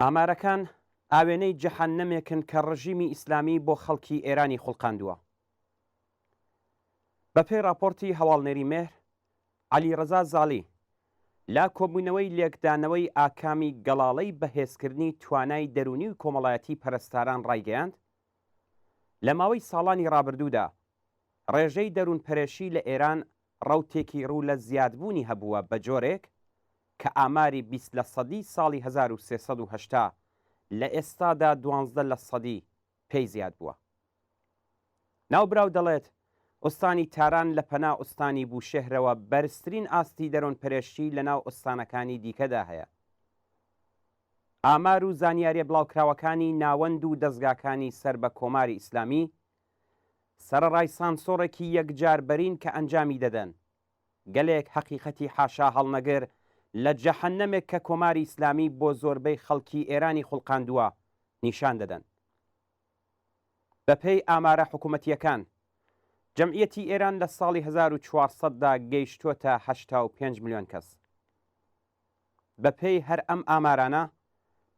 ئامارەکان ئاوێنەی جەحەنەمێکن کە ڕژیمی ئیسلامی بۆ خەڵکی ئێرانی خوڵقاندووە. بەپێی راپۆرتی هەواڵنێری مێر، عەلیڕەزا زاڵی لا کۆبوونەوەی لێکدانەوەی ئاکامی گەڵاڵەی بەهێزکردنی توانای دەرونی و کۆمەڵایەتی پەرستاران ڕایگەیاند لە ماوەی ساڵانی ڕابردوودا ڕێژەی دەروونپەرێشی لە ئێران ڕەوتێکی ڕوو لە زیادبوونی هەبووە بە جۆرێک کە ئاماری 20 لە سەدی ساڵی 1380 لە ئێستادا 12 لە سەدی پێی زیاد بووە. ناوبراو دەڵێت ئوستانی تاران لە پەنا ئوستانی بوشێهرەوە بەرزترین ئاستی دەروونپەرێشی لە ناو ئوستانەکانی دیکەدا هەیە. ئامار و زانیاریە بڵاوکراوەکانی ناوەند و دەستگاکانی سەر بە کۆماری ئیسلامی سەرەڕای سانسۆڕێکی یەکجاربەرین کە ئەنجامی دەدەن گەلێک حەقیقەتی حاشا هەڵنەگر لە جەحەنەمێک کە کۆماری ئیسلامی بۆ زۆربەی خەڵکی ئێرانی خوڵقاندووە نیشان دەدەن. بەپێی ئامارە حکوومەتیەکان جەمعیەتی ئێران لە ساڵی 1400دا گەیشتووەتە 85 ملیۆن کەس. بەپێی هەر ئەم ئامارانە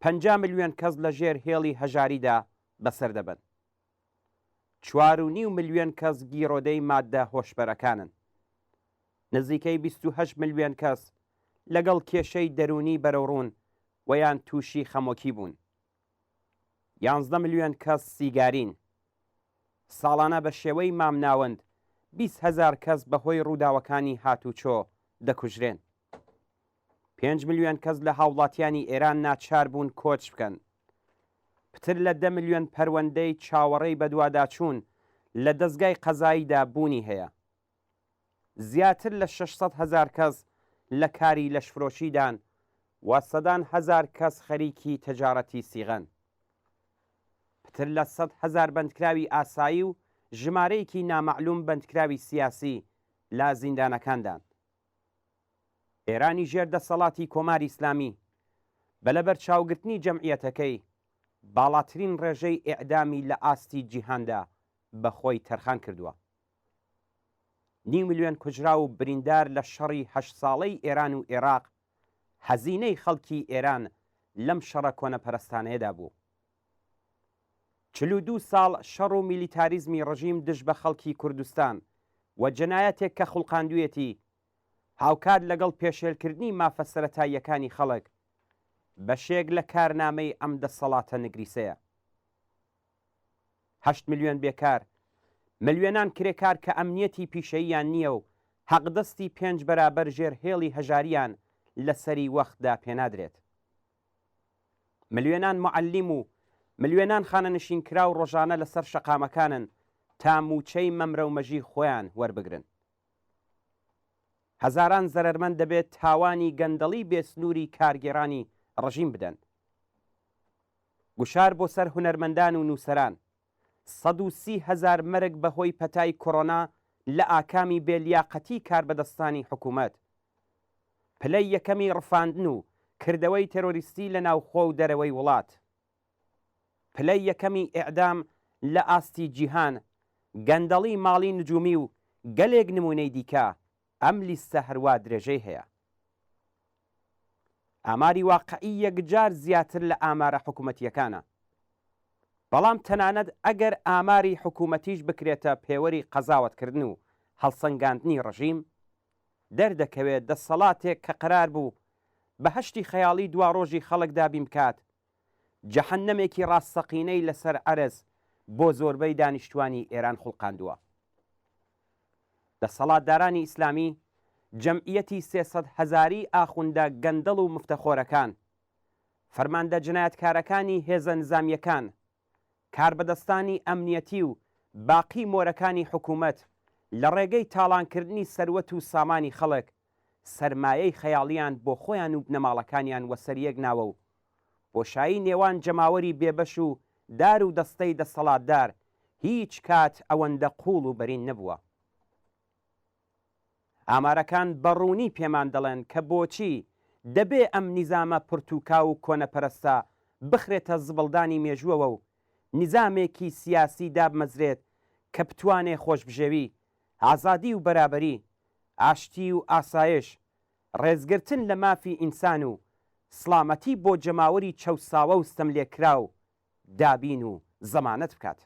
50 ملیۆن کەس لە ژێر هێڵی هەژاریدا بەسەر دەبن. 4.5 ملیۆن کەس گیرۆدەی ماددە هۆشبەرەکانن. نزیکەی 28 ملیۆن کەس لەگەڵ کێشەی دەرونی بەرەوڕوون ویان تووشی خەمۆکی بوون. 11 ملیۆن کەس سیگارین. ساڵانە بە شێوەی مامناوەند 20,000 کەس بەهۆی ڕووداوەکانی هاتوچۆ دەکوژرێن. 5 ملیۆن کەس لە هاوڵاتیانی ئێران ناچار بوون کۆچ بکەن. پتر لە 10 ملیۆن پەروەندەی چاوەڕێی بەدواداچوون لە دەستگای قەزاییدا بوونی هەیە. زیاتر لە 600,000 کەس لە کاری لەشفرۆشیدان و سەدان هەزار کەس خەریکی تەجارەتی سیغەن. پتر لە 100,000 بەندکراوی ئاسایی و ژمارەیەکی نامەعلوم بەندکراوی سیاسی لە زیندانەکاندان. ئێرانی ژێردەسەڵاتی کۆماری ئیسلامی بەلەبەر چاوگرتنی جەمعیەتەکەی باڵاترین ڕێژەی ئیعدامی لە ئاستی جیهاندا بەخۆی تەرخان کردووە. 9 ملیۆن کوژرا و بریندار لە شەڕی 8 ساڵەی ئێران و عێراق هەزینەی خەڵکی ئێران لەم شەڕە کۆنەپەرستانەیەدا بوو. 42 ساڵ شەڕ و میلیتاریزمی ڕژیم دژ بە خەڵکی کوردستان و جەنایەتێک کە خوڵقاندوویەتی هاوکات لەگەڵ پێشێلکردنی مافە سەرەتاییەکانی خەڵک بەشێک لە کارنامەی ئەم دەسەڵاتە نگریسەیە. 8 ملیۆن بێکار، ملیۆنان کرێکار کە ئەمنیەتی پیشەییان نییە و حەقدەستی 5 بەرابەر ژێر هێڵی هەژاریان لەسەری وەختدا پێنادرێت. ملیۆنان معەلیم و ملیۆنان خانەنشینکرا و ڕۆژانە لەسەر شەقامەکانن تا موچەی مەمرە و مەژی خۆیان وەربگرن. هەزاران زەرەرمەند دەبێت تاوانی گەندەڵی بێسنووری کارگێڕانی ڕژیم بدەن. گوشار بۆ سەر هونەرمەندان و نووسەران. 130,000 مەرگ بەهۆی پەتای کۆڕۆنا لە ئاکامی بێلیاقەتی کاربەدەستانی حکوومەت. پلەی یەکەمی ڕفاندن و کردەوەی تێرۆریستی لە ناوخۆ و دەرەوەی وڵات. پلەی یەکەمی ئیعدام لە ئاستی جیهان، گەندەڵی ماڵی نجومی و گەلێک نمونەی دیکە ئەم لیستە هەروە درێژەی هەیە. ئاماری واقعی یەکجار زیاتر لە ئامارە حکوومەتیەکانە. بەڵام تەنانەت ئەگەر ئاماری حکوومەتیش بکرێتە پێوەری قەزاوەتکردن و هەڵسەنگاندنی ڕژیم، دەردەکەوێت دەسەڵاتێک کە قەرار بوو بە هەشتی خەیاڵی دوا ڕۆژی خەڵکدا بیم بکات جەحەنەمێکی ڕاستەقینەی لەسەر عەرز بۆ زۆربەی دانیشتوانی ئێران خوڵقاندووە. دەسەڵاتدارانی ئیسلامی جەمعیەتی 300,000 ئاخوندە گەندەڵ و مفتەخۆرەکان، فەرماندە جنایەتکارەکانی هێزە نزامیەکان، کاربەدەستانی ئەمنیەتی و باقی مۆرەکانی حکوومەت لە ڕێگەی تاڵانکردنی سەروەت و سامانی خەڵک سەرمایەی خەیاڵیان بۆ خۆیان و بنەماڵەکانیان وەسەریەک ناوە و بۆشایی نێوان جەماوەری بێبەش و دار و دەستەی دەسەڵاتدار هیچ کات ئەوەندە قوڵ و بەرین نەبووە. ئامارەکان بەڕوونی پێمان دەڵێن کە بۆچی دەبێ ئەم نیزامە پرتوکا و کۆنەپەرستە بخرێتە زبڵدانی مێژووەوە و نیزامێکی سیاسی دابمەزرێت کە بتوانێ خۆشبژێوی، ئازادی و بەرابەری، ئاشتی و ئاسایش، ڕێزگرتن لە مافی ئینسان و سڵامەتی بۆ جەماوەری چەوساوە و ستەم لێکرا و دابین و زەمانەت بکات.